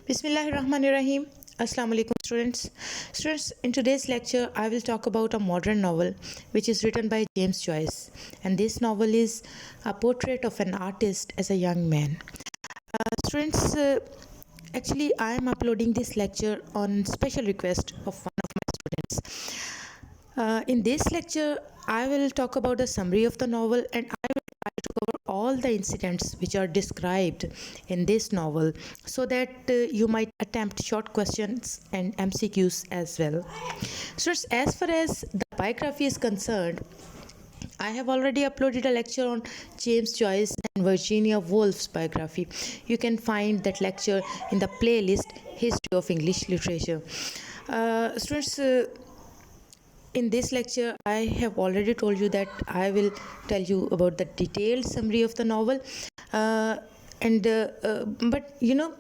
Bismillahirrahmanirrahim. Assalamu alaikum students. Students, in today's lecture I will talk about a modern novel which is written by James Joyce, and this novel is a portrait of an artist as a young man. Students, actually I am uploading this lecture on special request of one of my students. In this lecture I will talk about the summary of the novel, and I will try to cover all the incidents which are described in this novel so that you might attempt short questions and MCQs as well. So as far as the biography is concerned, I have already uploaded a lecture on James Joyce and Virginia Woolf's biography. You can find that lecture in the playlist History of English Literature. Students, in this lecture I have already told you that I will tell you about the detailed summary of the novel, but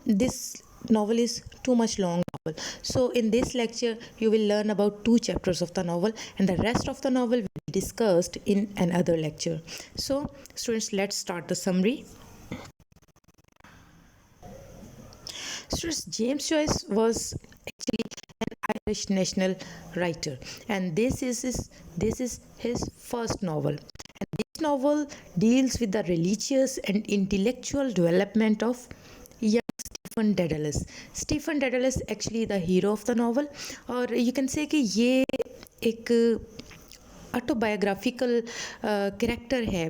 this novel is too much long novel, so in this lecture you will learn about 2 chapters of the novel, and the rest of the novel will be discussed in another lecture. So students, let's start the summary. Students, James Joyce was actually an Irish national writer, and this is his first novel. And this novel deals with the religious and intellectual development of young Stephen Dedalus. Stephen Dedalus actually the hero of the novel, or you can say कि ये एक autobiographical character है.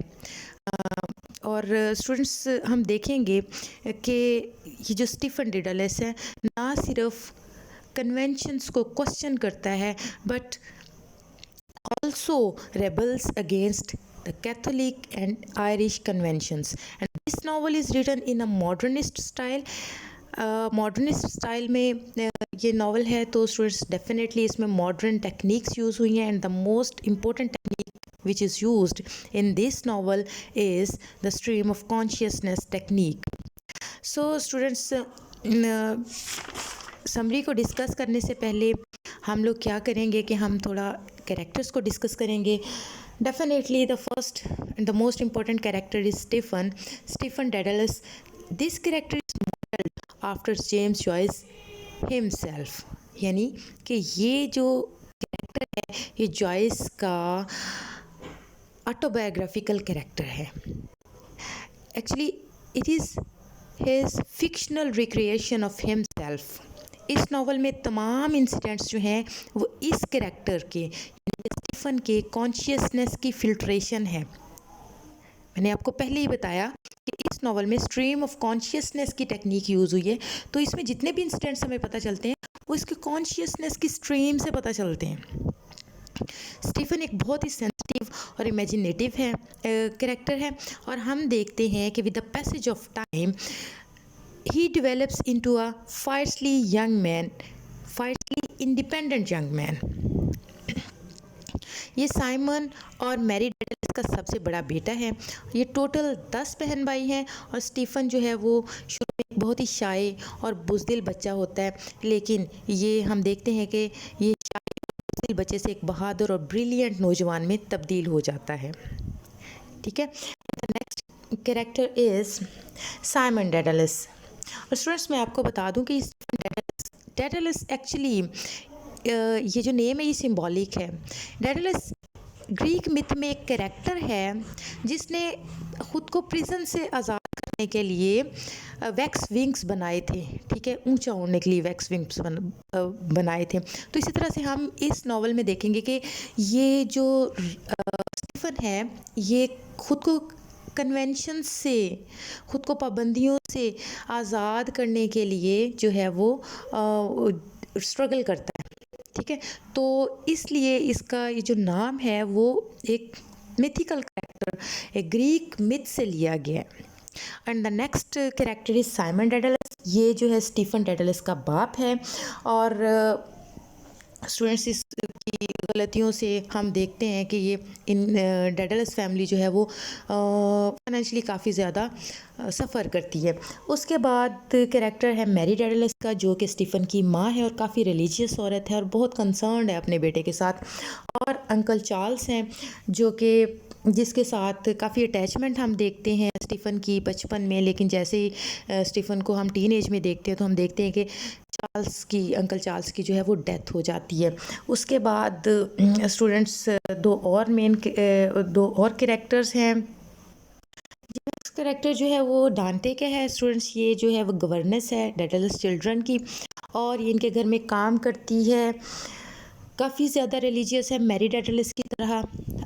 और students, हम देखेंगे कि ये जो स्टीफन डेडलस है ना सिर्फ कन्वेंशंस को क्वेश्चन करता है, but also rebels against the Catholic and Irish conventions. And this novel is written in a modernist style. Modernist style में ये नावल है, तो स्टूडेंट्स डेफिनेटली इसमें मॉडर्न टेक्निक्स यूज़ हुई हैं, and the most important technique which is used in this novel is the stream of consciousness technique. So students, summary को discuss करने से पहले हम लोग क्या करेंगे कि हम थोड़ा कैरेक्टर्स को डिस्कस करेंगे. Definitely the first and the most important character is Stephen Dedalus. This character is modeled after James Joyce himself. यानी कि ये जो कैरेक्टर है ये जॉयस का ऑटोबायोग्राफिकल कैरेक्टर है. Actually it is his fictional recreation of himself. इस novel में तमाम इंसिडेंट्स जो हैं वो इस कैरेक्टर के स्टीफन के कॉन्शियसनेस की फिल्ट्रेशन है. मैंने आपको पहले ही बताया कि इस नावल में स्ट्रीम ऑफ कॉन्शियसनेस की टेक्निक यूज़ हुई है, तो इसमें जितने भी इंसिडेंट्स हमें पता चलते हैं वो इसके कॉन्शियसनेस की स्ट्रीम से पता चलते हैं. स्टीफन एक बहुत ही सेंसिटिव और इमेजिनेटिव है कैरेक्टर है, और हम देखते हैं कि with the passage of time he develops into a fiercely independent young man. ये साइमन और मैरी डेडलस का सबसे बड़ा बेटा है. ये टोटल 10 बहन भाई हैं, और स्टीफन जो है वो शुरू में एक बहुत ही शाय और बुज़दिल बच्चा होता है, लेकिन ये हम देखते हैं कि ये शाय बुज़दिल बच्चे से एक बहादुर और ब्रिलियंट नौजवान में तब्दील हो जाता है. ठीक है. The next character is Simon Daedalus. और स्टूडेंट्स, मैं आपको बता दूं कि डेडलस एक्चुअली ये जो नेम है ये सिंबॉलिक है. डेडलस ग्रीक मिथ में एक कैरेक्टर है जिसने ख़ुद को प्रिजन से आज़ाद करने के लिए वैक्स विंग्स बनाए थे. ठीक है, ऊंचा उड़ने के लिए वैक्स विंग्स बनाए थे. तो इसी तरह से हम इस नावल में देखेंगे कि ये जो स्टीफन है ये ख़ुद को कन्वेंशन से, ख़ुद को पाबंदियों से आज़ाद करने के लिए जो है वो स्ट्रगल करता है. ठीक है, तो इसलिए इसका ये जो नाम है वो एक मिथिकल कैरेक्टर, एक ग्रीक मिथ से लिया गया है. And the next character is Simon Daedalus. ये जो है स्टीफन डेडलस का बाप है, और स्टूडेंट्स इसकी गलतियों से हम देखते हैं कि ये इन डेडलस फैमिली जो है वो फाइनेंशियली काफ़ी ज़्यादा सफ़र करती है. उसके बाद कैरेक्टर है मैरी डेडलस का, जो कि स्टीफन की माँ है और काफ़ी रिलीजियस औरत है और बहुत कंसर्न्ड है अपने बेटे के साथ. और अंकल चार्ल्स हैं जो कि जिसके साथ काफ़ी अटैचमेंट हम देखते हैं स्टीफ़न की बचपन में, लेकिन जैसे ही स्टीफ़न को हम टीन एज में देखते हैं तो हम देखते हैं कि अंकल चार्ल्स की जो है वो डेथ हो जाती है। उसके बाद स्टूडेंट्स दो और कैरेक्टर्स हैं। नेक्स्ट कैरेक्टर जो है वो डांटे का है स्टूडेंट्स। ये जो है वो गवर्नेंस है डेडलस चिल्ड्रन की, और ये इनके घर में काम करती है। काफ़ी ज़्यादा रिलीजियस है मैरी डेडलस की तरह,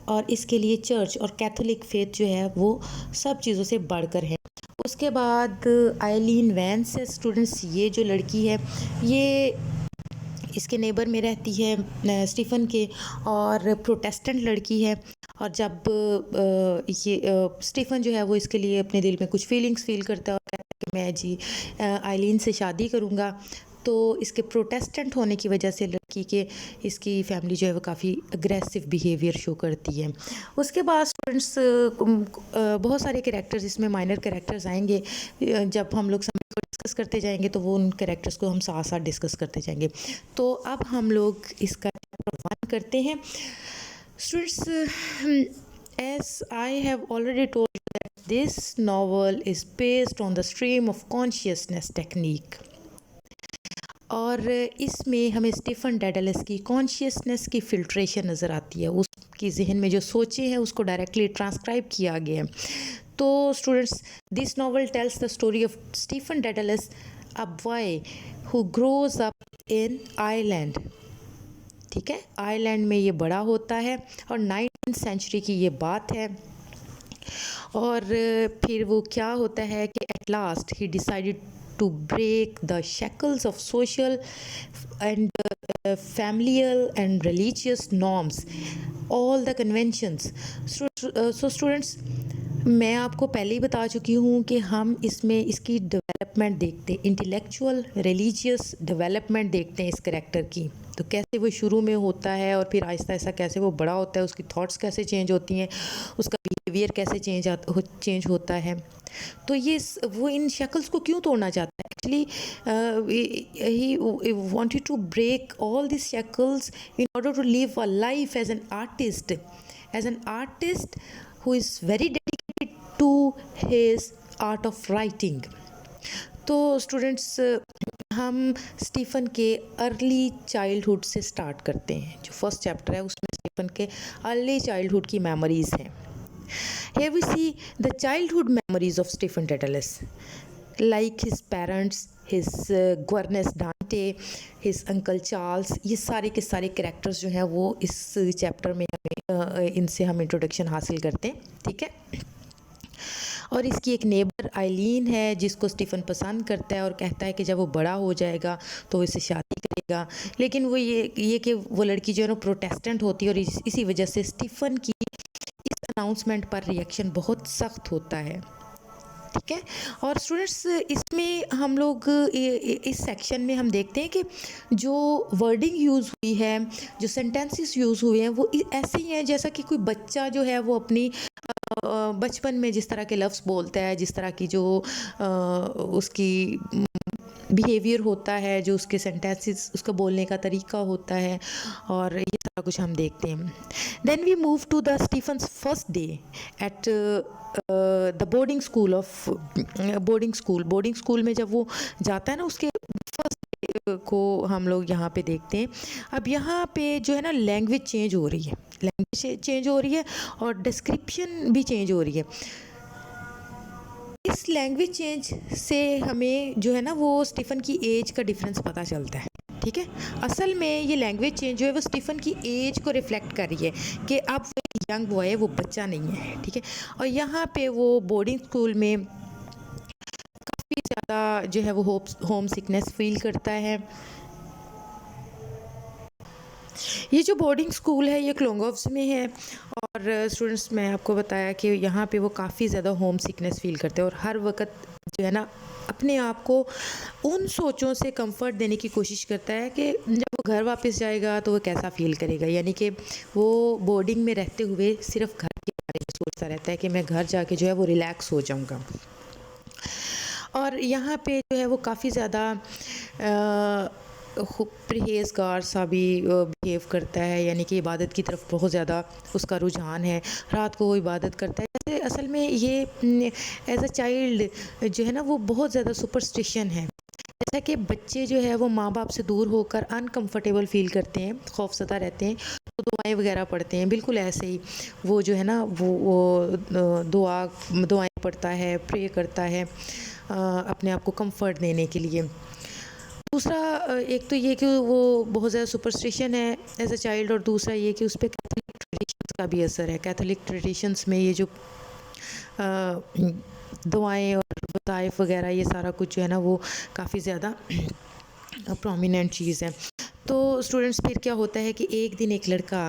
और इसके लिए चर्च और कैथोलिक फेथ जो है वो सब चीज़ों से बढ़कर है। उसके बाद आइलीन वैंस है स्टूडेंट्स। ये जो लड़की है ये इसके नेबर में रहती है स्टीफ़न के, और प्रोटेस्टेंट लड़की है। और जब स्टीफ़न जो है वो इसके लिए अपने दिल में कुछ फीलिंग्स फील करता है और कहता है कि मैं जी आइलीन से शादी करूँगा, तो इसके प्रोटेस्टेंट होने की वजह से लड़की के इसकी फैमिली जो है वो काफ़ी अग्रेसिव बिहेवियर शो करती है। उसके बाद स्टूडेंट्स बहुत सारे कैरेक्टर्स इसमें माइनर कैरेक्टर्स आएंगे। जब हम लोग समय को डिस्कस करते जाएंगे तो वो उन कैरेक्टर्स को हम साथ साथ डिस्कस करते जाएंगे। तो अब हम लोग इसका चैप्टर 1 करते हैं students. As I have already told you that this novel is based on the stream of consciousness technique, और इसमें हमें स्टीफ़न डेडलस की कॉन्शियसनेस की फ़िल्ट्रेशन नज़र आती है। उसकी जहन में जो सोचे हैं उसको डायरेक्टली ट्रांसक्राइब किया गया है। तो students, this novel tells the story of Stephen Daedalus, a boy who grows up in Ireland. ठीक है, आयरलैंड में ये बड़ा होता है और 19th सेंचुरी की ये बात है। और फिर वो क्या होता है कि at last he decided to break the shackles of social and familial and religious norms, all the conventions. So students, मैं आपको पहले ही बता चुकी हूँ कि हम इसमें इसकी डेवलपमेंट देखते हैं, इंटेलेक्चुअल रिलीजियस डेवलपमेंट देखते हैं इस करेक्टर की। तो कैसे वो शुरू में होता है और फिर आहिस्ता आहिस्ता कैसे वो बड़ा होता है, उसकी थॉट्स कैसे चेंज होती हैं, उसका बिहेवियर कैसे चेंज होता है। तो ये वो इन शक्ल्स को क्यों तोड़ना चाहता है? Actually he wanted to break all this shackles in order to live a life as an artist who is very dedicated to his art of writing. तो स्टूडेंट्स, हम स्टीफ़न के अर्ली चाइल्डहुड से स्टार्ट करते हैं। जो first chapter है उसमें Stephen के अर्ली चाइल्डहुड की मेमोरीज़ हैं। Here we see the childhood memories of Stephen Dedalus, like his parents, his governess Dante, his uncle Charles। ये सारे के सारे कैरेक्टर्स जो हैं वो इस चैप्टर में हमें इनसे हम इंट्रोडक्शन हासिल करते हैं। ठीक है, और इसकी एक नेबर आइलीन है जिसको स्टीफ़न पसंद करता है और कहता है कि जब वो बड़ा हो जाएगा तो वो इससे शादी करेगा। लेकिन वो ये कि वो लड़की जो है ना प्रोटेस्टेंट होती है, और इसी वजह से स्टीफ़न की इस अनाउंसमेंट पर रिएक्शन बहुत सख्त होता है। ठीक है, और स्टूडेंट्स इसमें हम लोग इस सेक्शन में हम देखते हैं कि जो वर्डिंग यूज़ हुई है, जो सेंटेंसेस यूज़ हुए हैं वो ऐसे ही हैं जैसा कि कोई बच्चा जो है वो अपनी बचपन में जिस तरह के लफ्ज़ बोलता है, जिस तरह की जो उसकी बिहेवियर होता है, जो उसके सेंटेंसेस उसका बोलने का तरीका होता है, और ये सारा कुछ हम देखते हैं। Then we move to the Stephen's first day at the boarding school में जब वो जाता है ना, उसके फर्स्ट डे को हम लोग यहाँ पे देखते हैं। अब यहाँ पे जो है ना लैंग्वेज चेंज हो रही है और डिस्क्रिप्शन भी चेंज हो रही है। इस लैंग्वेज चेंज से हमें जो है ना वो स्टीफ़न की एज का डिफरेंस पता चलता है। ठीक है, असल में ये लैंग्वेज चेंज जो है वो स्टीफ़न की एज को रिफ्लेक्ट कर रही है कि अब वो यंग बॉय है, वो बच्चा नहीं है। ठीक है, और यहाँ पे वो बोर्डिंग स्कूल में काफ़ी ज़्यादा जो है वो होम सिकनेस फील करता है। ये जो बोर्डिंग स्कूल है ये क्लोंगोव्स में है, और स्टूडेंट्स मैं आपको बताया कि यहाँ पे वो काफ़ी ज़्यादा होम सिकनेस फील करते हैं और हर वक्त जो है ना अपने आप को उन सोचों से कंफर्ट देने की कोशिश करता है कि जब वो घर वापस जाएगा तो वो कैसा फ़ील करेगा। यानी कि वो बोर्डिंग में रहते हुए सिर्फ घर के बारे में सोचता रहता है कि मैं घर जाके जो है वो रिलैक्स हो जाऊँगा। और यहाँ पे जो है वो काफ़ी ज़्यादा परहेज़गार सा भी बिहेव करता है, यानी कि इबादत की तरफ बहुत ज़्यादा उसका रुझान है। रात को वो इबादत करता है। जैसे असल में ये एज़ अ चाइल्ड जो है ना वो बहुत ज़्यादा सुपरस्टिशन है। जैसा कि बच्चे जो है वो माँ-बाप से दूर होकर अनकंफर्टेबल फ़ील करते हैं, खौफ़ज़दा रहते हैं, तो दुआएँ वग़ैरह पढ़ते हैं। बिल्कुल ऐसे ही वो जो है ना दुआएँ पढ़ता है, प्रे करता है अपने आप को कम्फ़र्ट देने के लिए। दूसरा एक तो ये कि वो बहुत ज़्यादा सुपरस्टिशन है एज़ अ चाइल्ड, और दूसरा ये कि उस पे कैथोलिक ट्रेडिशंस का भी असर है। कैथोलिक ट्रेडिशंस में ये जो दुआएँ और वज़ाइफ वग़ैरह ये सारा कुछ जो है ना वो काफ़ी ज़्यादा प्रोमिनेंट चीज़ है। तो स्टूडेंट्स फिर क्या होता है कि एक दिन एक लड़का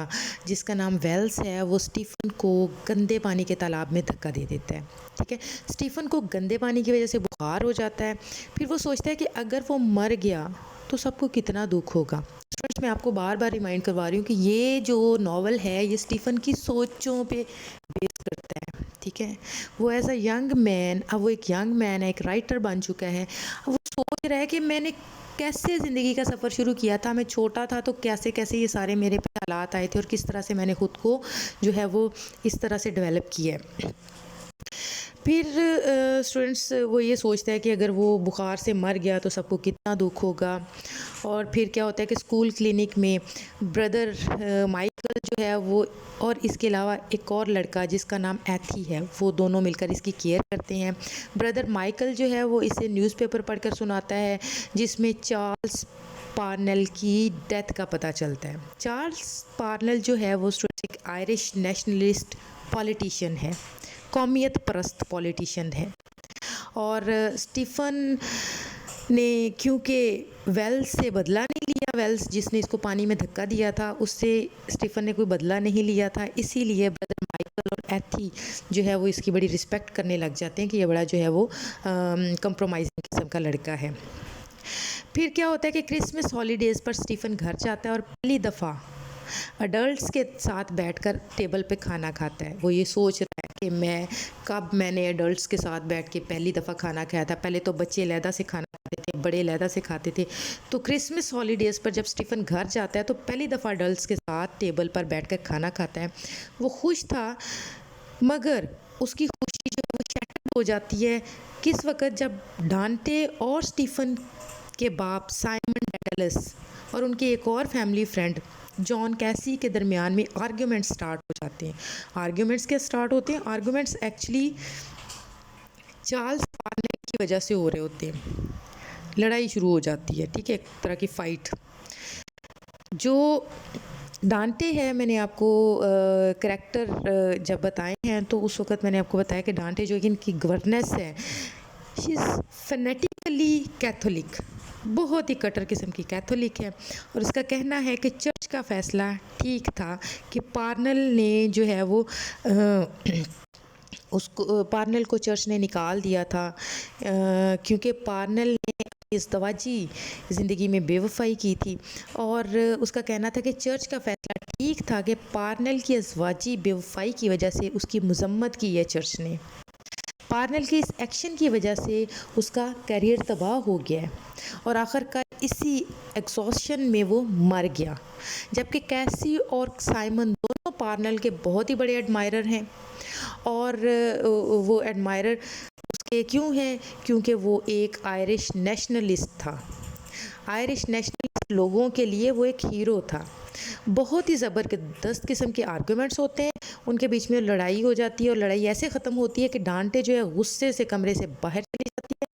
जिसका नाम वेल्स है वो स्टीफ़न को गंदे पानी के तालाब में धक्का दे देता है। ठीक है? स्टीफ़न को गंदे पानी की वज़ह से बुखार हो जाता है। फिर वो सोचता है कि अगर वो मर गया तो सबको कितना दुःख होगा। स्टूडेंट्स मैं आपको बार-बार रिमाइंड करवा रही हूँ कि ये जो नॉवल है ये स्टीफ़न की सोचों पे बेस करता है। ठीक है? वो एज़ अ यंग मैन, अब वो एक यंग मैन है, एक राइटर बन चुका है। अब वो सोच रहा है कि मैंने कैसे ज़िंदगी का सफ़र शुरू किया था, मैं छोटा था तो कैसे-कैसे ये सारे मेरे पे हालात आए थे और किस तरह से मैंने खुद को जो है वो इस तरह से डेवलप किया है। फिर स्टूडेंट्स वो ये सोचता है कि अगर वो बुखार से मर गया तो सबको कितना दुःख होगा। और फिर क्या होता है कि स्कूल क्लिनिक में ब्रदर माइकल जो है वो और इसके अलावा एक और लड़का जिसका नाम एथी है, वो दोनों मिलकर इसकी केयर करते हैं। ब्रदर माइकल जो है वो इसे न्यूज़पेपर पढ़कर सुनाता है जिसमें चार्ल्स पार्नेल की डेथ का पता चलता है। चार्ल्स पार्नेल जो है वो स्टूडेंट्स एक आयरिश नेशनलिस्ट पॉलिटिशियन है, कौमियत परस्त पॉलिटिशियन है। और स्टीफ़न ने क्योंकि वेल्स से बदला नहीं लिया, वेल्स जिसने इसको पानी में धक्का दिया था उससे स्टीफ़न ने कोई बदला नहीं लिया था, इसीलिए ब्रदर माइकल और एथी जो है वो इसकी बड़ी रिस्पेक्ट करने लग जाते हैं कि ये बड़ा जो है वो कंप्रोमाइज़िंग किस्म का लड़का है। फिर क्या होता है कि क्रिसमस हॉलीडेज़ पर स्टीफ़न घर जाता है और पहली दफ़ा अडल्ट्स के साथ बैठकर टेबल पे खाना खाता है। वो ये सोच रहा है कि मैंने अडल्ट्स के साथ बैठ के पहली दफ़ा खाना खाया था। पहले तो बच्चे अलहदा से खाना खाते थे, बड़े अलहदा से खाते थे। तो क्रिसमस हॉलीडेज़ पर जब स्टीफ़न घर जाता है तो पहली दफ़ा अडल्ट्स के साथ टेबल पर बैठकर खाना खाता है। वो खुश था, मगर उसकी खुशी जो है वो शैटर्ड हो जाती है किस वक़्त जब डांटे और स्टीफ़न के बाप साइमन डेडलस और उनके एक और फैमिली फ्रेंड जॉन कैसी के दरमियान में आर्ग्यूमेंट्स स्टार्ट हो जाते हैं। आर्ग्यूमेंट्स क्या स्टार्ट होते हैं? आर्ग्यूमेंट्स एक्चुअली चार्ल्स पार्नेल की वजह से हो रहे होते हैं। लड़ाई शुरू हो जाती है, ठीक है, एक तरह की फ़ाइट। जो डांटे है, मैंने आपको करैक्टर जब बताए हैं तो उस वक़्त मैंने आपको बताया कि डांटे जो कि इनकी गवर्नेंस है, शी इज़ फ़नेटिकली कैथोलिक, बहुत ही कट्टर किस्म की कैथोलिक है। और उसका कहना है कि चर्च का फ़ैसला ठीक था कि पार्नेल ने जो है वो उसको पार्नेल को चर्च ने निकाल दिया था क्योंकि पार्नेल ने अपनी इज़्दवाजी ज़िंदगी में बेवफ़ाई की थी। और उसका कहना था कि चर्च का फ़ैसला ठीक था कि पार्नेल की इज़्दवाजी बेवफ़ाई की वजह से उसकी मज़म्मत की है चर्च ने। पार्नेल के इस एक्शन की वजह से उसका करियर तबाह हो गया है और आखिरकार इसी एग्जॉस्शन में वो मर गया। जबकि कैसी और साइमन दोनों पार्नेल के बहुत ही बड़े एडमायरर हैं। और वो एडमायरर उसके क्यों हैं? क्योंकि वो एक आयरिश नेशनलिस्ट था। आयरिश नेशनलिस्ट लोगों के लिए वो एक हीरो था। बहुत ही ज़बरदस्त किस्म के आर्गूमेंट्स होते हैं, उनके बीच में लड़ाई हो जाती है और लड़ाई ऐसे ख़त्म होती है कि डांटे जो है गुस्से से कमरे से बाहर चली जाती है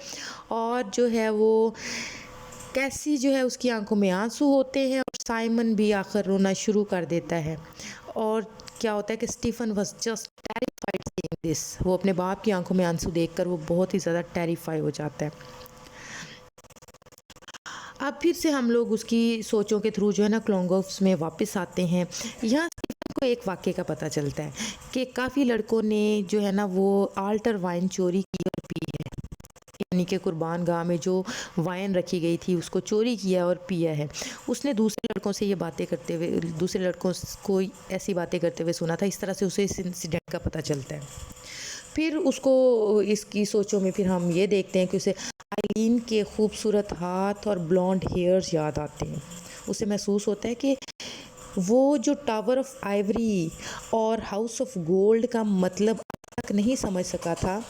और जो है वो कैसी जो है उसकी आंखों में आंसू होते हैं और साइमन भी आखिर रोना शुरू कर देता है। और क्या होता है कि Stephen was just terrified seeing this, वो अपने बाप की आंखों में आंसू देखकर वो बहुत ही ज़्यादा टेरिफाई हो जाता है। अब फिर से हम लोग उसकी सोचों के थ्रू जो है ना क्लोंगोफ्स में वापस आते हैं। यहाँ स्टीफ़न को एक वाक़ये का पता चलता है कि काफ़ी लड़कों ने जो है ना वो आल्टर वाइन चोरी की और पी है, यानी कि कुर्बान गाह में जो वाइन रखी गई थी उसको चोरी किया और पिया है। उसने दूसरे लड़कों से ये बातें करते हुए, दूसरे लड़कों को ऐसी बातें करते हुए सुना था। इस तरह से उसे इस इंसिडेंट का पता चलता है। फिर उसको इसकी सोचों में फिर हम ये देखते हैं कि उसे आइलीन के खूबसूरत हाथ और ब्लॉन्ड हेयर्स याद आते हैं। उसे महसूस होता है कि वो जो टावर ऑफ आइवरी और हाउस ऑफ गोल्ड का मतलब अब तक नहीं समझ सका था,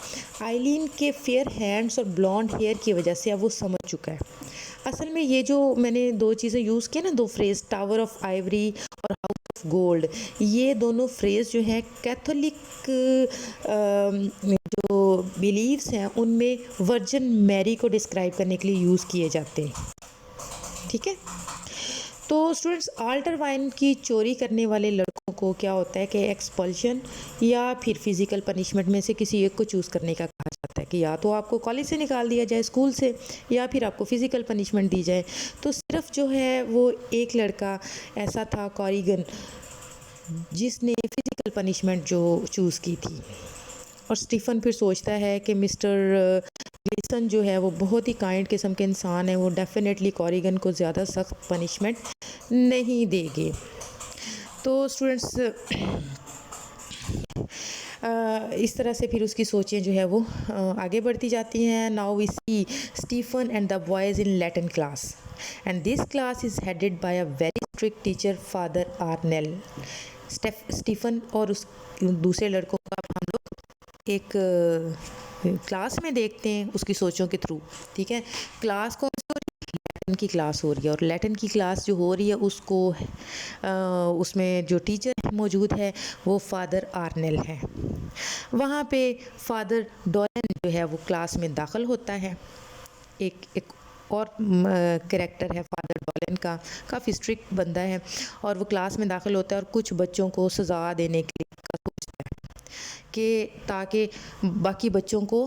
आइलीन के फेयर हैंड्स और ब्लॉन्ड हेयर की वजह से अब वो समझ चुका है। असल में ये जो मैंने दो चीज़ें यूज़ की ना, दो फ्रेज़, टावर ऑफ आइवरी और हाउस ऑफ गोल्ड, ये दोनों फ्रेज़ जो हैं कैथोलिक जो बिलीव्स हैं उनमें वर्जिन मैरी को डिस्क्राइब करने के लिए यूज़ किए जाते हैं। ठीक है। तो स्टूडेंट्स, आल्टर वाइन की चोरी करने वाले लड़कों को क्या होता है कि एक्सपल्शन या फिर फिज़िकल पनिशमेंट में से किसी एक को चूज़ करने का कहा जाता है कि या तो आपको कॉलेज से निकाल दिया जाए, स्कूल से, या फिर आपको फ़िज़िकल पनिशमेंट दी जाए। तो सिर्फ जो है वो एक लड़का ऐसा था, कॉरिगन, जिसने फ़िज़िकल पनिशमेंट जो चूज़ की थी। और स्टीफ़न फिर सोचता है कि मिस्टर ग्लेसन जो है वो बहुत ही काइंड किस्म के इंसान है, वो डेफ़िनेटली कॉरिगन को ज़्यादा सख्त पनिशमेंट नहीं देंगे। तो स्टूडेंट्स, इस तरह से फिर उसकी सोचें जो है वो आगे बढ़ती जाती हैं। Now we see Stephen and the boys in Latin class, and this class is headed by a very strict teacher, father Arnall. Stephen और उस दूसरे लड़कों का हम लोग एक क्लास में देखते हैं उसकी सोचों के थ्रू। ठीक है। क्लास कौन सी हो रही है? लैटिन की क्लास हो रही है, और लैटिन की क्लास जो हो रही है उसको उसमें जो टीचर मौजूद है वो फादर आर्नेल है। वहाँ पे फादर डॉलन जो है वो क्लास में दाखिल होता है। एक और कैरेक्टर है फादर डॉलन का, काफ़ी स्ट्रिक्ट बंदा है, और वो क्लास में दाखिल होता है और कुछ बच्चों को सज़ा देने के लिए सोचता है कि ताकि बाकी बच्चों को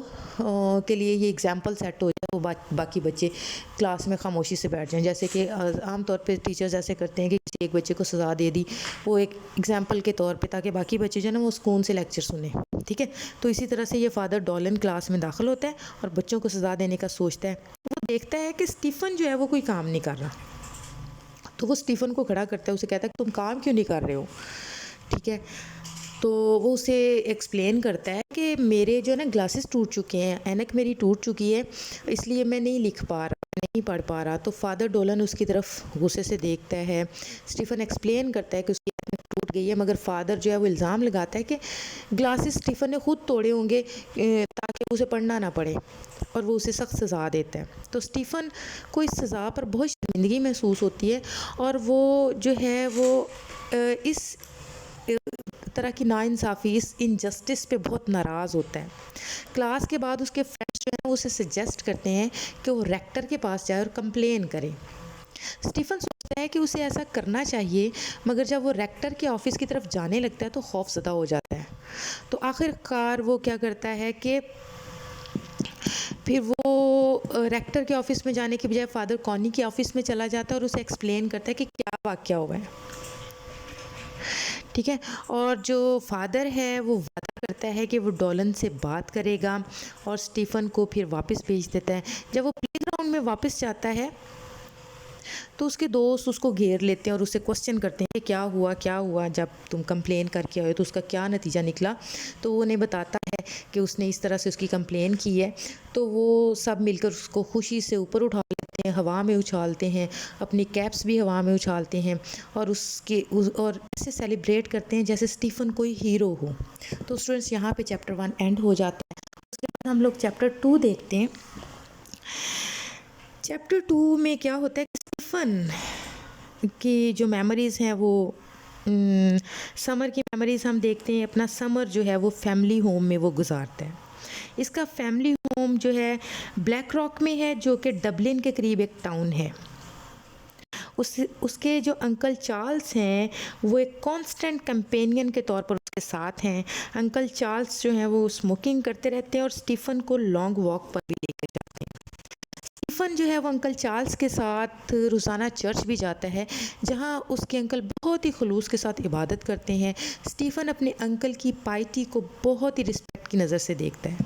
के लिए ये एग्जाम्पल सेट हो जाए, वो बाकी बच्चे क्लास में खामोशी से बैठ जाएं। जैसे कि आम तौर पे टीचर्स ऐसे करते हैं कि किसी एक बच्चे को सज़ा दे दी, वो एक एग्जाम्पल के तौर पे, ताकि बाकी बच्चे जो है ना वो सुकून से लेक्चर सुने। ठीक है। तो इसी तरह से ये फादर डॉलन क्लास में दाखिल होता है और बच्चों को सज़ा देने का सोचता है। वो देखता है कि स्टीफ़न जो है वो कोई काम नहीं कर रहा, तो वो स्टीफ़न को खड़ा करता है, उसे कहता है कि तुम काम क्यों नहीं कर रहे हो। ठीक है। तो वो उसे एक्सप्लेन करता है कि मेरे जो है ना ग्लासेस टूट चुके हैं, ऐनक मेरी टूट चुकी है, इसलिए मैं नहीं लिख पा रहा, नहीं पढ़ पा रहा। तो फादर डोलन उसकी तरफ गुस्से से देखता है। स्टीफ़न एक्सप्लेन करता है कि उसकी ऐनक टूट गई है, मगर फादर जो है वो इल्ज़ाम लगाता है कि ग्लासेस स्टीफ़न ने खुद तोड़े होंगे ताकि उसे पढ़ना ना पड़े, और वो उसे सख्त सज़ा देता है। तो स्टीफ़न को इस सज़ा पर बहुत शर्मिंदगी महसूस होती है, और वो जो है वो इस तरह की नाइंसाफ़ी, इस इनजस्टिस पे बहुत नाराज़ होता है। क्लास के बाद उसके फ्रेंड्स जो हैं वो उसे सजेस्ट करते हैं कि वो रेक्टर के पास जाए और कंप्लेन करे। स्टीफ़न सोचता है कि उसे ऐसा करना चाहिए, मगर जब वो रेक्टर के ऑफ़िस की तरफ जाने लगता है तो खौफज़दा हो जाता है। तो आखिरकार वो क्या करता है कि फिर वो रेक्टर के ऑफ़िस में जाने के बजाय फादर कॉनी के ऑफ़िस में चला जाता है और उसे एक्सप्लेन करता है कि क्या वाक़या हुआ है। ठीक है। और जो फादर है वो वादा करता है कि वो डॉलन से बात करेगा और स्टीफ़न को फिर वापस भेज देता है। जब वो प्लेग्राउंड में वापस जाता है तो उसके दोस्त उसको घेर लेते हैं और उससे क्वेश्चन करते हैं कि क्या हुआ जब तुम कंप्लेन करके आए, तो उसका क्या नतीजा निकला। तो वो उन्हें बताता है कि उसने इस तरह से उसकी कंप्लेन की है। तो वो सब मिलकर उसको खुशी से ऊपर उठा लेते हैं, हवा में उछालते हैं, अपनी कैप्स भी हवा में उछालते हैं, और और ऐसे सेलिब्रेट करते हैं जैसे स्टीफ़न कोई हीरो हो। तो स्टूडेंट्स, यहाँ पे चैप्टर 1 एंड हो जाता है। उसके बाद हम लोग चैप्टर 2 देखते हैं। चैप्टर 2 में क्या होता है कि स्टीफ़न की जो मेमोरीज़ हैं वो समर की मेमोरीज़ हम देखते हैं। अपना समर जो है वो फैमिली होम में वो गुजारता है। इसका फैमिली होम जो है ब्लैक रॉक में है, जो कि डबलिन के करीब एक टाउन है। उसके जो अंकल चार्ल्स हैं वो एक कांस्टेंट कंपेनियन के तौर पर उसके साथ हैं। अंकल चार्ल्स जो हैं वो स्मोकिंग करते रहते हैं और स्टीफ़न को लॉन्ग वॉक पर भी लेकर जाते हैं। स्टीफ़न जो है वो अंकल चार्ल्स के साथ रोज़ाना चर्च भी जाता है, जहाँ उसके अंकल बहुत ही खुलूस के साथ इबादत करते हैं। स्टीफ़न अपने अंकल की पाइटी को बहुत ही रिस्पेक्ट की नज़र से देखता है,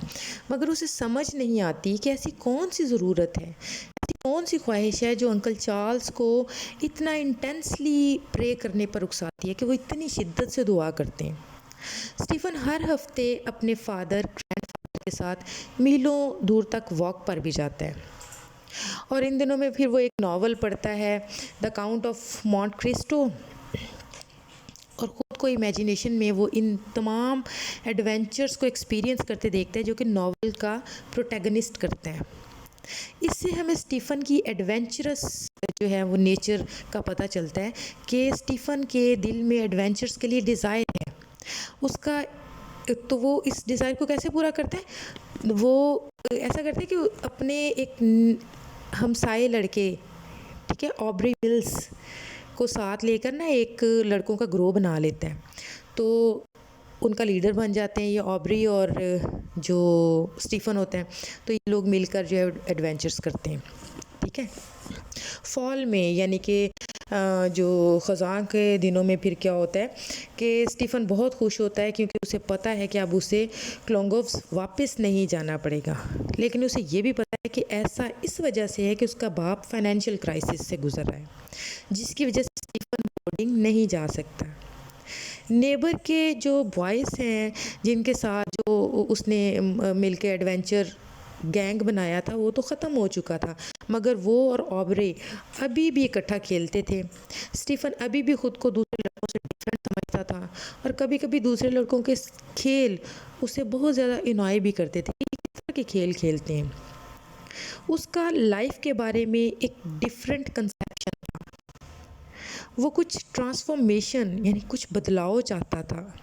मगर उसे समझ नहीं आती कि ऐसी कौन सी ज़रूरत है, ऐसी कौन सी ख्वाहिश है जो अंकल चार्ल्स को इतना इंटेंसली प्रे करने पर उकसाती है कि वो इतनी शिद्दत से दुआ करते हैं। स्टीफ़न हर हफ्ते अपने फादर ग्रैंडफादर के साथ मीलों दूर तक वॉक पर भी जाता है। और इन दिनों में फिर वो एक नावल पढ़ता है, the Count of Monte Cristo, और ख़ुद को इमेजिनेशन में वो इन तमाम एडवेंचर्स को एक्सपीरियंस करते देखते हैं जो कि नावल का प्रोटैगनिस्ट करते हैं। इससे हमें स्टीफ़न की एडवेंचरस जो है वो नेचर का पता चलता है कि स्टीफ़न के दिल में एडवेंचर्स के लिए डिज़ायर है। उसका तो वो इस डिज़ायर को कैसे पूरा करता है? वो ऐसा करता है कि अपने एक हमसाये लड़के, ठीक है, ऑब्री मिल्स को साथ लेकर ना एक लड़कों का ग्रोह बना लेता है। तो उनका लीडर बन जाते हैं ये ऑब्री और जो स्टीफ़न होता है। तो ये लोग मिलकर जो है एडवेंचर्स करते हैं, ठीक है। फॉल में यानी कि जो ख़ज़ां के दिनों में फिर क्या होता है कि स्टीफ़न बहुत खुश होता है क्योंकि उसे पता है कि अब उसे क्लोंगोव्स वापस नहीं जाना पड़ेगा। लेकिन उसे ये भी पता है कि ऐसा इस वजह से है कि उसका बाप फाइनेंशियल क्राइसिस से गुज़र रहा है, जिसकी वजह से स्टीफ़न बोर्डिंग नहीं जा सकता। नेबर के जो बॉयज़ हैं जिनके साथ जो उसने मिलके एडवेंचर गैंग बनाया था वो तो ख़त्म हो चुका था, मगर वो और ऑब्रे अभी भी इकट्ठा खेलते थे। स्टीफ़न अभी भी ख़ुद को दूसरे लड़कों से डिफरेंट समझता था और कभी कभी दूसरे लड़कों के खेल उसे बहुत ज़्यादा इनॉय भी करते थे कि किस तरह के खेल खेलते हैं। उसका लाइफ के बारे में एक डिफरेंट कंसेप्शन था। वो कुछ ट्रांसफॉर्मेशन यानी कुछ बदलाव चाहता था,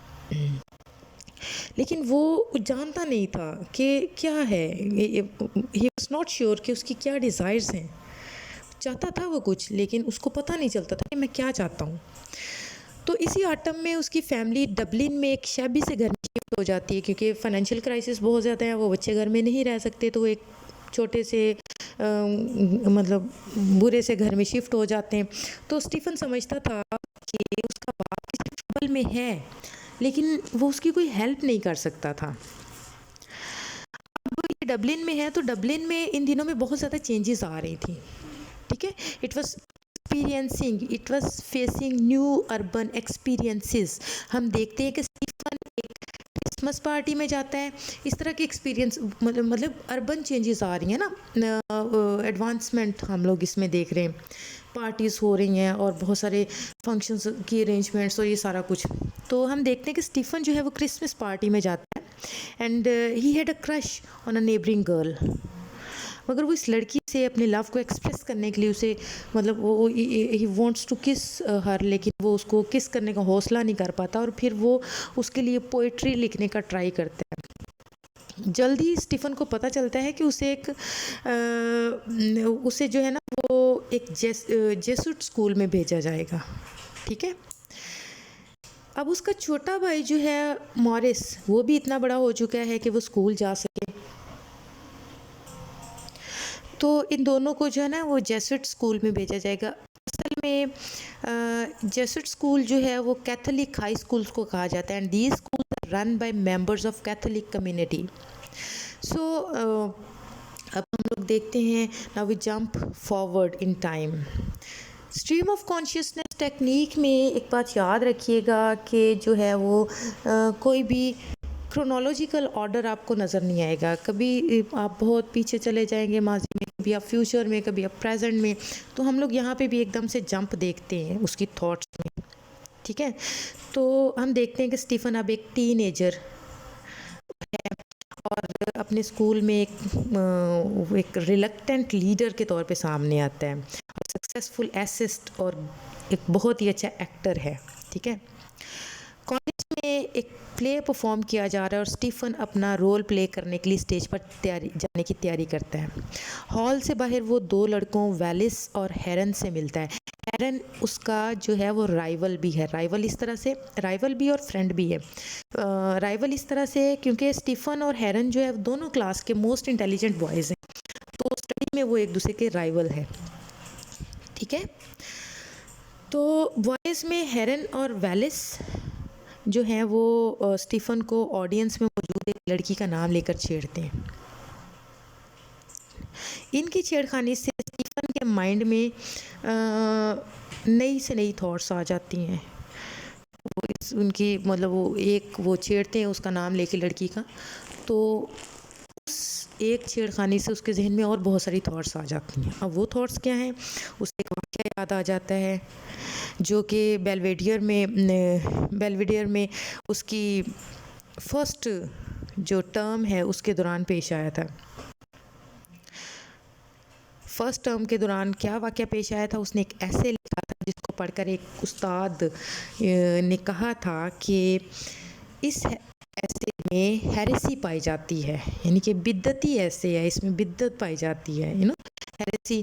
लेकिन वो जानता नहीं था कि क्या है। ही वॉज नॉट श्योर कि उसकी क्या डिज़ायर्स हैं। चाहता था वो कुछ, लेकिन उसको पता नहीं चलता था कि मैं क्या चाहता हूँ। तो इसी ऑटम में उसकी फैमिली डबलिन में एक शैबी से घर में शिफ्ट हो जाती है क्योंकि फाइनेंशियल क्राइसिस बहुत ज़्यादा है, वो बच्चे घर में नहीं रह सकते, तो वो एक छोटे से मतलब बुरे से घर में शिफ्ट हो जाते हैं। तो स्टीफ़न समझता था कि उसका बाप किसी ट्रबल में है, लेकिन वो उसकी कोई हेल्प नहीं कर सकता था। अब ये डबलिन में है तो डबलिन में इन दिनों में बहुत ज़्यादा चेंजेस आ रही थी, ठीक है। It was facing new urban experiences. हम देखते हैं कि स्टीफ़न एक क्रिसमस पार्टी में जाता है। इस तरह के एक्सपीरियंस मतलब अर्बन चेंजेस आ रही हैं ना, एडवांसमेंट हम लोग इसमें देख रहे हैं। पार्टीज़ हो रही हैं और बहुत सारे फंक्शंस की अरेंजमेंट्स और ये सारा कुछ। तो हम देखते हैं कि स्टीफ़न जो है वो क्रिसमस पार्टी में जाता है and he had a crush on a neighbouring girl. मगर वो इस लड़की से अपने लव को एक्सप्रेस करने के लिए उसे मतलब वो ही वांट्स टू किस हर, लेकिन वो उसको किस करने का हौसला नहीं कर पाता और फिर वो उसके लिए पोइट्री लिखने का ट्राई करता है। जल्दी स्टीफ़न को पता चलता है कि उसे जो है ना वो एक जेसुट स्कूल में भेजा जाएगा, ठीक है। अब उसका छोटा भाई जो है मॉरिस, वो भी इतना बड़ा हो चुका है कि वो स्कूल जा सके। तो इन दोनों को जो है ना वो जेसुट स्कूल में भेजा जाएगा। असल में जेसुट स्कूल जो है वो कैथोलिक हाई स्कूल्स को कहा जाता है and these schools are run by members of Catholic community. So अब हम लोग देखते हैं, now we jump forward in time. Stream of consciousness technique में एक बात याद रखिएगा कि जो है वो कोई भी क्रोनोलॉजिकल ऑर्डर आपको नज़र नहीं आएगा। कभी आप बहुत पीछे चले जाएंगे माजी में, कभी आप फ्यूचर में, कभी आप प्रेजेंट में। तो हम लोग यहाँ पे भी एकदम से जंप देखते हैं उसकी थॉट्स में, ठीक है। तो हम देखते हैं कि स्टीफ़न अब एक टीनेजर है और अपने स्कूल में एक रिलक्टेंट लीडर के तौर पे सामने आता है और सक्सेसफुल एसिस्ट और एक बहुत ही अच्छा एक्टर है, ठीक है। कॉलेज में एक प्ले परफॉर्म किया जा रहा है और स्टीफ़न अपना रोल प्ले करने के लिए स्टेज पर जाने की तैयारी करता है। हॉल से बाहर वो दो लड़कों वेलिस और हेरन से मिलता है। हेरन उसका जो है वो राइवल भी है। राइवल इस तरह से, राइवल भी और फ्रेंड भी है। राइवल इस तरह से क्योंकि स्टीफ़न और हेरन जो है दोनों क्लास के मोस्ट इंटेलिजेंट बॉयज़ हैं, तो स्टडी में वो एक दूसरे के राइवल है, ठीक है। तो बॉयज़ में हेरन और वेलिस जो हैं वो स्टीफ़न को ऑडियंस में मौजूद एक लड़की का नाम लेकर छेड़ते हैं। इनकी छेड़खानी से स्टीफ़न के माइंड में नई से नई थॉट्स आ जाती हैं। उनकी मतलब वो छेड़ते हैं उसका नाम लेके लड़की का। तो उस एक छेड़खानी से उसके ज़हन में और बहुत सारी थॉट्स आ जाती हैं। अब वो थॉट्स क्या हैं? उसे एक वाक़या याद आ जाता है जो कि बेल्वेडियर में उसकी फर्स्ट जो टर्म है उसके दौरान पेश आया था। फर्स्ट टर्म के दौरान क्या वाक़या पेश आया था? उसने एक ऐसे लिखा था जिसको पढ़कर एक उस्ताद ने कहा था कि इस ऐसे में हेरेसी पाई जाती है, यानी कि बिद्दती ऐसे है, इसमें बिद्दत पाई जाती है, heresy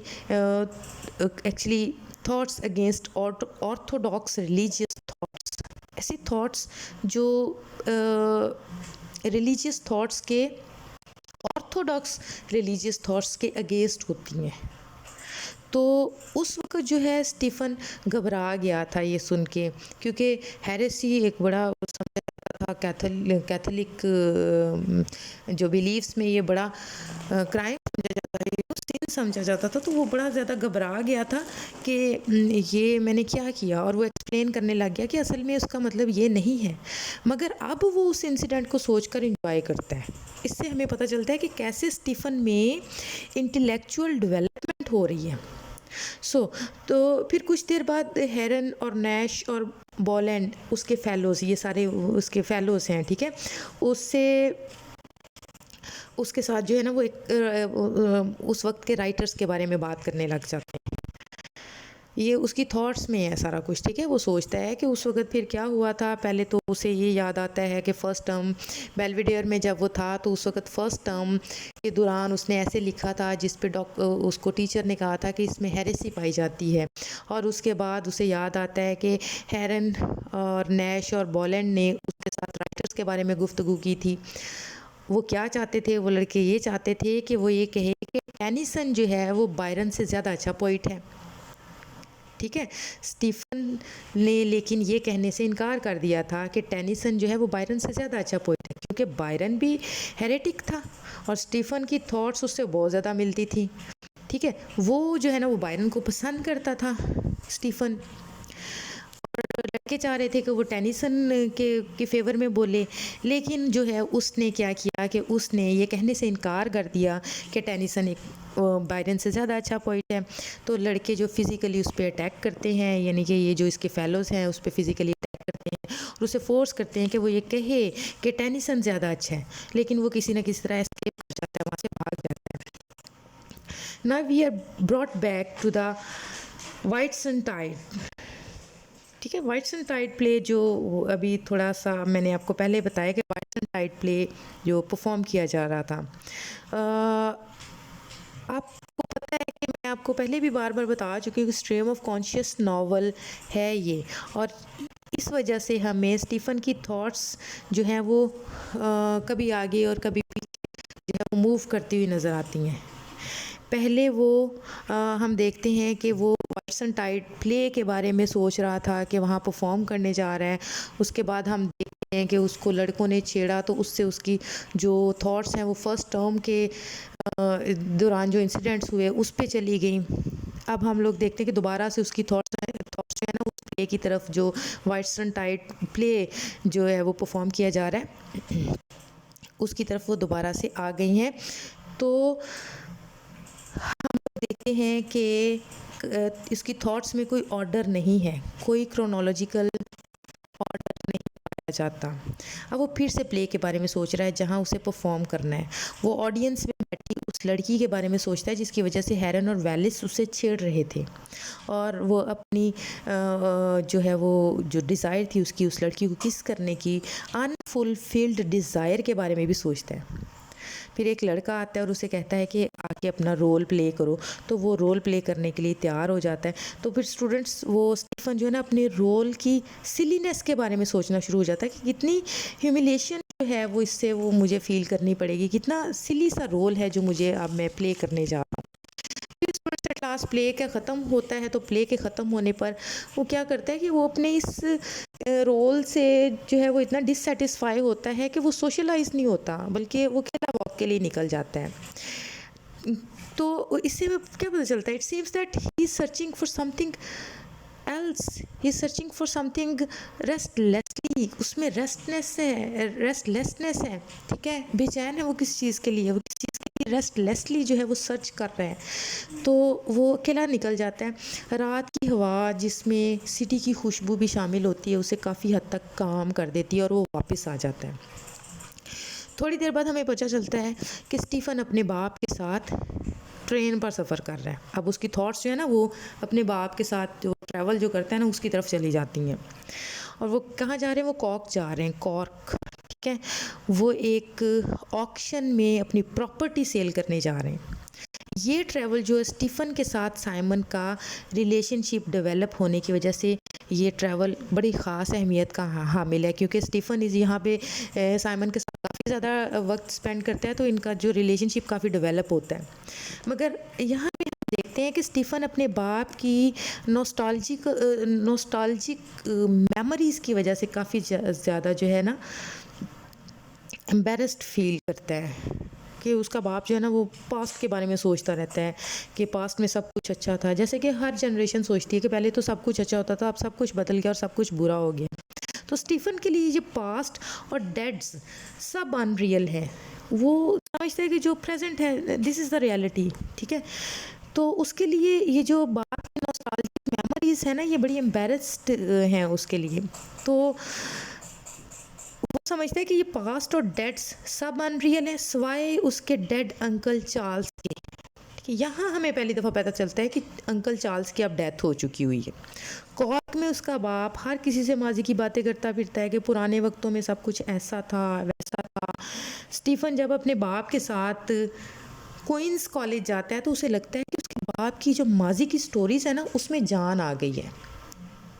actually thoughts against Orthodox religious thoughts, ऐसी थॉट्स जो रिलीजियस थॉट्स के ऑर्थोडॉक्स रिलीजियस थॉट्स के अगेंस्ट होती हैं। तो उस वक़्त जो है स्टीफ़न घबरा गया था ये सुन के, क्योंकि हेरेसी एक बड़ा समझा जाता था कैथोलिक जो बिलीव्स में ये बड़ा क्राइम समझा जाता है, सिन समझा जाता था। तो वो बड़ा ज़्यादा घबरा गया था कि ये मैंने क्या किया, और वो एक्सप्लेन करने लग गया कि असल में उसका मतलब ये नहीं है। मगर अब वो उस इंसिडेंट को सोचकर एंजॉय करता है। इससे हमें पता चलता है कि कैसे स्टीफ़न में इंटेलेक्चुअल डेवलपमेंट हो रही है। तो फिर कुछ देर बाद हेरन और नैश और बॉलैंड उसके फेलोज़, ये सारे उसके फेलोज़ हैं, ठीक है। उसके साथ जो है ना वो एक उस वक्त के राइटर्स के बारे में बात करने लग जाते हैं। ये उसकी थॉट्स में है सारा कुछ, ठीक है। वो सोचता है कि उस वक्त फिर क्या हुआ था। पहले तो उसे ये याद आता है कि फ़र्स्ट टर्म बेल्वेडियर में जब वो था तो उस वक्त फ़र्स्ट टर्म के दौरान उसने ऐसे लिखा था जिस पे उसको टीचर ने कहा था कि इसमें हेरेसी पाई जाती है। और उसके बाद उसे याद आता है कि हेरन और नैश और बॉलैंड ने उसके साथ राइटर्स के बारे में गुफ्तगू की थी। वो क्या चाहते थे? वो लड़के ये चाहते थे कि वो ये कहे कि टेनिसन जो है वो बायरन से ज़्यादा अच्छा पोइट है, ठीक है। स्टीफ़न ने लेकिन ये कहने से इनकार कर दिया था कि टेनिसन जो है वो बायरन से ज़्यादा अच्छा पोइट है, क्योंकि बायरन भी हेरेटिक था और स्टीफ़न की थॉट्स उससे बहुत ज़्यादा मिलती थी, ठीक है। वो जो है ना वो बायरन को पसंद करता था स्टीफ़न, और लड़के चाह रहे थे कि वो टेनिसन के फेवर में बोले। लेकिन जो है उसने क्या किया कि उसने ये कहने से इनकार कर दिया कि टेनिसन एक बायरन से ज़्यादा अच्छा पोइट है। तो लड़के जो फिज़िकली उस पर अटैक करते हैं, यानी कि ये जो इसके फेलोज़ हैं उस पर फिज़िकली अटैक करते हैं और उसे फोर्स करते हैं कि वो ये कहे कि टेनिसन ज़्यादा अच्छा है। लेकिन वो किसी न किसी तरह एस्केप कर जाता है, वहाँ से भाग जाता है। Now we are brought back to the Whitsuntide, ठीक है। व्हाइटसनटाइड प्ले जो अभी थोड़ा सा मैंने आपको पहले बताया कि व्हाइटसनटाइड प्ले जो परफॉर्म किया जा रहा था, आपको पता है कि मैं आपको पहले भी बार बार बता चुकी हूँ कि स्ट्रीम ऑफ कॉन्शियस नावल है ये, और इस वजह से हमें स्टीफ़न की थॉट्स जो हैं वो कभी आगे और कभी पीछे जो है वो मूव करती हुई नज़र आती हैं। पहले वो हम देखते हैं कि वो व्हाइटसनटाइड प्ले के बारे में सोच रहा था कि वहाँ परफॉर्म करने जा रहा है। उसके बाद हम देखते हैं कि उसको लड़कों ने छेड़ा, तो उससे उसकी जो थॉट्स हैं वो फर्स्ट टर्म के दौरान जो इंसिडेंट्स हुए उस पे चली गई। अब हम लोग देखते हैं कि दोबारा से उसकी थॉट्स जो है ना उस प्ले की तरफ, जो व्हाइटसनटाइड प्ले जो है वो परफॉर्म किया जा रहा है उसकी तरफ वो दोबारा से आ गई हैं। तो हम देखते हैं कि इसकी थॉट्स में कोई ऑर्डर नहीं है, कोई क्रोनोलॉजिकल ऑर्डर नहीं पाया जाता। अब वो फिर से प्ले के बारे में सोच रहा है जहाँ उसे परफॉर्म करना है। वो ऑडियंस में बैठी उस लड़की के बारे में सोचता है जिसकी वजह से हेरन और वैलिस उसे छेड़ रहे थे, और वो अपनी जो है वो जो डिज़ायर थी उसकी, उस लड़की को किस करने की अनफुलफिल्ड डिज़ायर के बारे में भी सोचता है। फिर एक लड़का आता है और उसे कहता है कि आके अपना रोल प्ले करो, तो वो रोल प्ले करने के लिए तैयार हो जाता है। तो फिर स्टूडेंट्स, वो स्टीफ़न जो है ना अपने रोल की सिलीनेस के बारे में सोचना शुरू हो जाता है कि कितनी ह्यूमिलेशन जो है वो इससे वो मुझे फ़ील करनी पड़ेगी, कितना सिली सा रोल है जो मुझे अब मैं प्ले करने जा रहा हूँ। फिर स्टूडेंट्स क्लास प्ले का ख़त्म होता है, तो प्ले के ख़त्म होने पर वो क्या करता है कि वो अपने इस रोल से जो है वो इतना डिससेटिस्फाई होता है कि वो सोशलाइज नहीं होता, बल्कि वो अकेला वॉक के लिए निकल जाता है। तो इससे क्या पता चलता है? It seems that he is searching for something else he searching for something restlessly, उसमें रेस्टलेसनेस है, ठीक है, बेचैन है वो किस चीज़ के लिए, वो किस चीज़ के लिए रेस्टलेसली जो है वो सर्च कर रहे हैं। तो वो अकेला निकल जाता है। रात की हवा जिसमें सिटी की खुशबू भी शामिल होती है उसे काफ़ी हद तक काम कर देती है और वो वापस आ जाता है। थोड़ी देर बाद हमें पता चलता है कि स्टीफ़न अपने बाप के साथ ट्रेन पर सफ़र कर रहा है। अब उसकी थॉट्स जो है ना वो अपने बाप के साथ जो ट्रैवल जो करता है ना उसकी तरफ चली जाती हैं। और वो कहाँ जा रहे हैं, वो कॉर्क जा रहे हैं, कॉर्क, ठीक है। वो एक ऑक्शन में अपनी प्रॉपर्टी सेल करने जा रहे हैं। ये ट्रैवल जो स्टीफ़न के साथ साइमन का रिलेशनशिप डेवलप होने की वजह से ये ट्रैवल बड़ी ख़ास अहमियत का हामिल है, क्योंकि स्टीफ़न इस यहाँ पे साइमन के साथ काफ़ी ज़्यादा वक्त स्पेंड करता है, तो इनका जो रिलेशनशिप काफ़ी डेवलप होता है। मगर यहाँ पे हम देखते हैं कि स्टीफ़न अपने बाप की नॉस्टैल्जिक मेमोरीज़ की वजह से काफ़ी ज़्यादा जो है ना एम्बेरस्ड फील करता है कि उसका बाप जो है ना वो पास्ट के बारे में सोचता रहता है कि पास्ट में सब कुछ अच्छा था, जैसे कि हर जनरेशन सोचती है कि पहले तो सब कुछ अच्छा होता था, अब सब कुछ बदल गया और सब कुछ बुरा हो गया। तो स्टीफ़न के लिए ये पास्ट और डेड्स सब अनरियल है। वो समझता है कि जो प्रेजेंट है दिस इज़ द रियलिटी, ठीक है। तो उसके लिए ये जो बाप की नॉस्टैल्जिक मेमोरीज़ है ना ये बड़ी एम्बेरस्ड हैं उसके लिए। तो वो समझता है कि ये पास्ट और डेड्स सब अनरियल है सिवाय उसके डेड अंकल चार्ल्स के। यहाँ हमें पहली दफ़ा पता चलता है कि अंकल चार्ल्स की अब डेथ हो चुकी हुई है। कॉर्क में उसका बाप हर किसी से माजी की बातें करता फिरता है कि पुराने वक्तों में सब कुछ ऐसा था वैसा था। स्टीफ़न जब अपने बाप के साथ क्वींस कॉलेज जाता है तो उसे लगता है कि उसके बाप की जो माजी की स्टोरीज़ है ना उसमें जान आ गई है,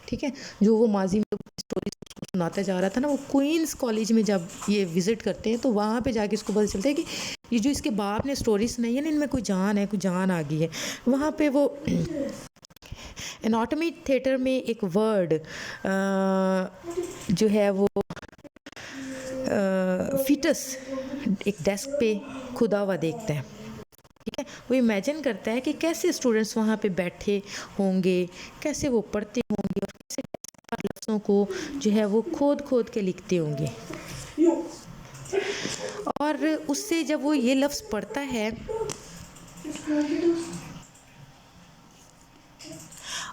ठीक है। जो वो माजी में स्टोरीज उसको सुनाता जा रहा था ना, वो क्वींस कॉलेज में जब ये विज़िट करते हैं तो वहाँ पे जाके इसको पता चलता है कि ये जो इसके बाप ने स्टोरी सुनाई है ना इनमें कोई जान है, कोई जान आ गई है। वहाँ पे वो एनाटॉमी थिएटर में एक वर्ड जो है वो फीटस एक डेस्क पे खुदा हुआ देखता है, ठीक है। वो इमेजिन करता है कि कैसे स्टूडेंट्स वहाँ पे बैठे होंगे, कैसे वो पढ़ते होंगे और कैसे लफ्ज़ों को जो है वो खोद खोद के लिखते होंगे। और उससे जब वो ये लफ्ज़ पढ़ता है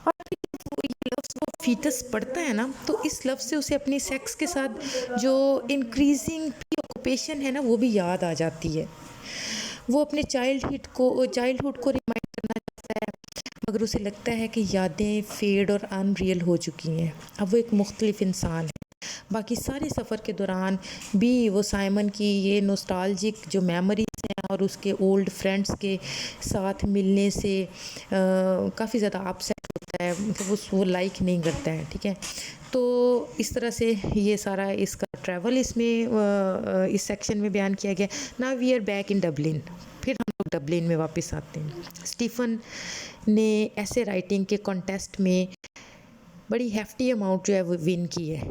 और वो ये लफ्ज़ वो फीटस पढ़ता है ना तो इस लफ्ज़ से उसे अपनी सेक्स के साथ जो इंक्रीजिंग प्रीऑक्यूपेशन है ना वो भी याद आ जाती है। वो अपने चाइल्डहुड को रिमाइंड करना चाहता है, मगर उसे लगता है कि यादें फेड और अनरियल हो चुकी हैं। अब वो एक मुख्तलिफ इंसान है। बाकी सारे सफ़र के दौरान भी वो साइमन की ये नॉस्टैल्जिक जो मेमोरीज़ हैं और उसके ओल्ड फ्रेंड्स के साथ मिलने से काफ़ी ज़्यादा अपसेट होता है, मतलब वो लाइक नहीं करता है, ठीक है। तो इस तरह से ये सारा इसका ट्रैवल इसमें इस सेक्शन में बयान किया गया। Now we are back in Dublin, फिर हम लोग डबलिन में वापस आते हैं। स्टीफ़न ने ऐसे राइटिंग के कॉन्टेस्ट में बड़ी हेफ्टी अमाउंट जो है वो विन की है,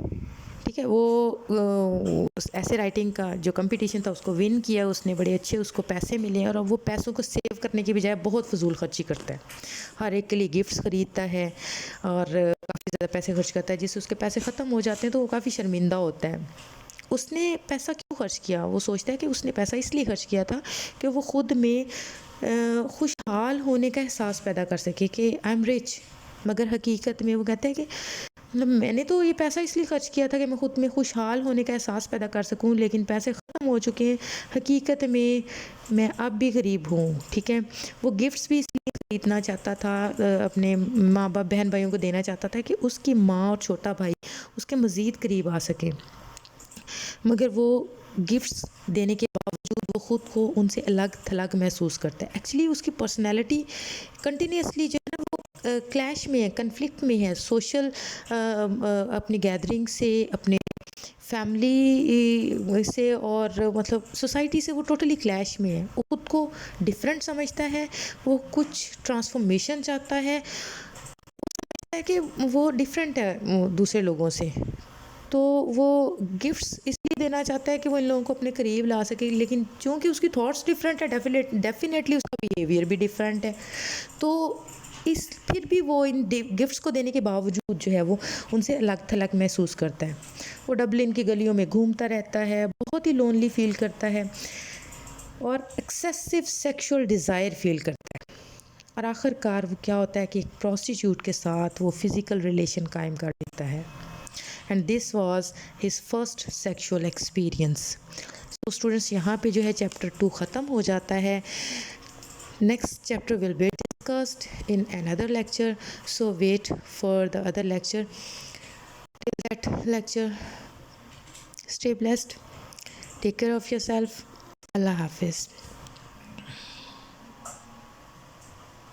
ठीक है। वो ऐसे राइटिंग का जो कंपटीशन था उसको विन किया उसने, बड़े अच्छे उसको पैसे मिले और अब वो पैसों को सेव करने की बजाय बहुत फजूल खर्ची करता है। हर एक के लिए गिफ्ट्स ख़रीदता है और काफ़ी ज़्यादा पैसे खर्च करता है, जिससे उसके पैसे ख़त्म हो जाते हैं तो वो काफ़ी शर्मिंदा होता है। उसने पैसा क्यों खर्च किया, वो सोचता है कि उसने पैसा इसलिए खर्च किया था कि वो ख़ुद में खुशहाल होने का एहसास पैदा कर सके कि आई एम रिच। मगर हकीकत में वो कहता है कि मतलब मैंने तो ये पैसा इसलिए खर्च किया था कि मैं ख़ुद में खुशहाल होने का एहसास पैदा कर सकूं, लेकिन पैसे ख़त्म हो चुके हैं। हकीकत में मैं अब भी गरीब हूँ, ठीक है। वो गिफ्ट्स भी इसलिए खरीदना चाहता था, अपने माँ बाप बहन भाइयों को देना चाहता था कि उसकी माँ और छोटा भाई उसके मज़ीद करीब आ सके। मगर वो गिफ्ट्स देने के बावजूद वो ख़ुद को उनसे अलग थलग महसूस करता है। एक्चुअली उसकी पर्सनैलिटी कंटिन्यूसली जो है ना वो क्लैश में है, कन्फ्लिक्ट में है। सोशल अपनी गैदरिंग से, अपने फैमिली से और मतलब सोसाइटी से वो टोटली क्लैश में है। वो खुद को डिफरेंट समझता है, वो कुछ ट्रांसफॉर्मेशन चाहता है, वो समझता है कि वो डिफरेंट है दूसरे लोगों से। तो वो गिफ्ट्स इसलिए देना चाहता है कि वो इन लोगों को अपने करीब ला सके, लेकिन चूँकि उसकी थॉट्स डिफरेंट है डेफिनेटली उसका बिहेवियर भी डिफरेंट है। तो इस फिर भी वो इन गिफ्ट्स को देने के बावजूद जो है वो उनसे अलग थलग महसूस करता है। वो डबलिन की गलियों में घूमता रहता है, बहुत ही लोनली फील करता है और एक्सेसिव सेक्सुअल डिज़ायर फील करता है। और आखिरकार वो क्या होता है कि एक प्रोस्टिट्यूट के साथ वो फिज़िकल रिलेशन कायम कर लेता है। And this was his first sexual experience. तो स्टूडेंट्स यहाँ पे जो है चैप्टर 2 ख़त्म हो जाता है। Next chapter will be discussed in another lecture, so wait for the other lecture. Till that lecture, stay blessed, take care of yourself. Allah Hafiz.